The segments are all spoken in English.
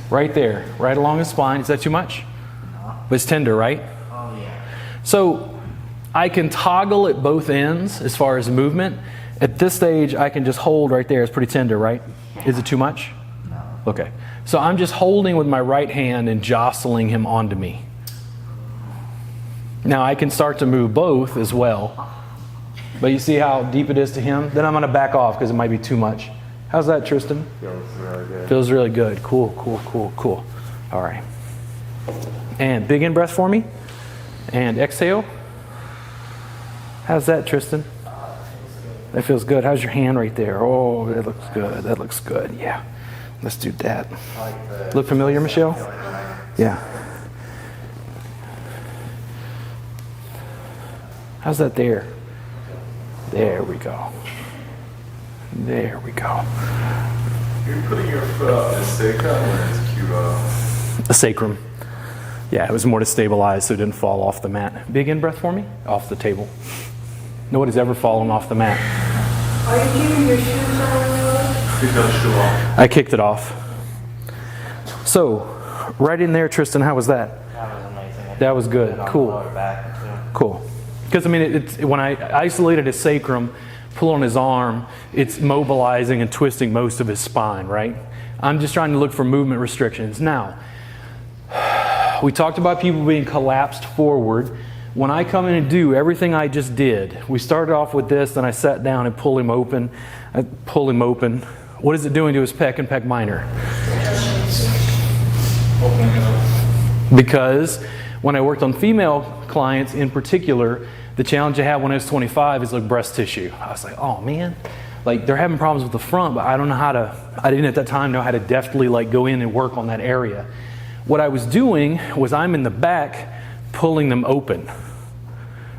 Right there, right along his spine. Is that too much? No. But it's tender, right? Oh, yeah. So I can toggle at both ends as far as movement. At this stage, I can just hold right there. It's pretty tender, right? Is it too much? No. Okay. So I'm just holding with my right hand and jostling him onto me. Now I can start to move both as well. But you see how deep it is to him? Then I'm going to back off because it might be too much. How's that, Tristan? Feels really good. Feels really good. Cool, cool, cool, cool. All right. And big in-breath for me. And exhale. How's that, Tristan? That feels good. How's your hand right there? Oh, that looks good. That looks good. Yeah. Let's do that. Look familiar, Michelle? Yeah. How's that there? There we go. There we go. You're putting your foot up the sacrum or it's cute The sacrum. Yeah, it was more to stabilize so it didn't fall off the mat. Big in-breath for me. Off the table. Nobody's ever fallen off the mat. Are you keeping your shoes on? Kick that shoe off. I kicked it off. So, right in there, Tristan, how was that? That was amazing. That was good. Cool. Lower back, too. Cool. Because, I mean, it's, when I isolated his sacrum, pull on his arm, it's mobilizing and twisting most of his spine, right? I'm just trying to look for movement restrictions. Now, we talked about people being collapsed forward. When I come in and do everything I just did, we started off with this, then I sat down and pulled him open. I pull him open. What is it doing to his pec and pec minor? Because when I worked on female clients in particular, the challenge I had when I was 25 is like breast tissue. I was like, oh man, like they're having problems with the front, but I don't know how to, I didn't at that time know how to deftly like go in and work on that area. What I was doing was I'm in the back pulling them open.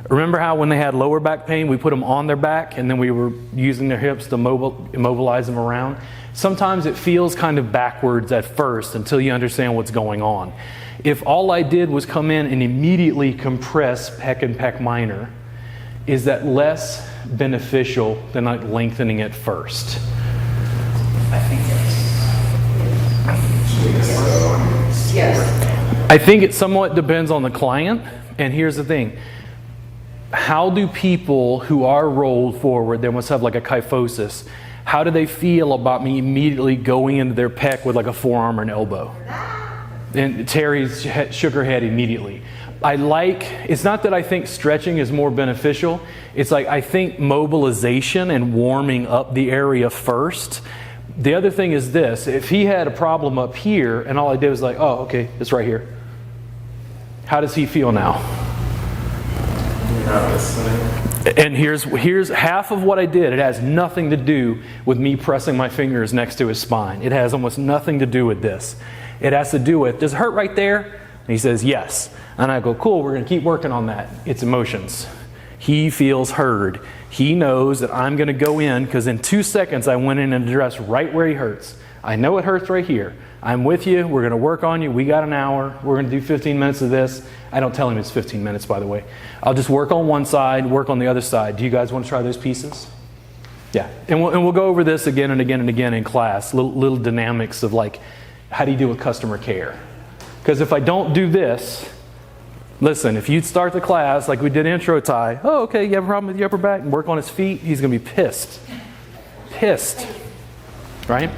Remember how when they had lower back pain, we put them on their back and then we were using their hips to immobilize them around? Sometimes it feels kind of backwards at first until you understand what's going on. If all I did was come in and immediately compress pec and pec minor, is that less beneficial than like lengthening it first? I think Yes. I think it somewhat depends on the client. And here's the thing. How do people who are rolled forward, they must have like a kyphosis, how do they feel about me immediately going into their pec with like a forearm or an elbow? And Terry shook her head immediately. It's not that I think stretching is more beneficial. It's like I think mobilization and warming up the area first. The other thing is this, if he had a problem up here and all I did was like, oh, okay, it's right here. How does he feel now? And here's half of what I did. It has nothing to do with me pressing my fingers next to his spine. It has almost nothing to do with this. It has to do with, does it hurt right there? And he says, yes. And I go, cool, we're going to keep working on that. It's emotions. He feels heard. He knows that I'm going to go in because in 2 seconds I went in and addressed right where he hurts. I know it hurts right here. I'm with you. We're going to work on you. We got an hour. We're going to do 15 minutes of this. I don't tell him it's 15 minutes, by the way. I'll just work on one side, work on the other side. Do you guys want to try those pieces? Yeah. And we'll go over this again and again and again in class. Little dynamics of like, how do you deal with customer care? Because if I don't do this, listen, if you start the class like we did intro tie, oh, okay, you have a problem with your upper back, and work on his feet, he's going to be pissed. Pissed. Right?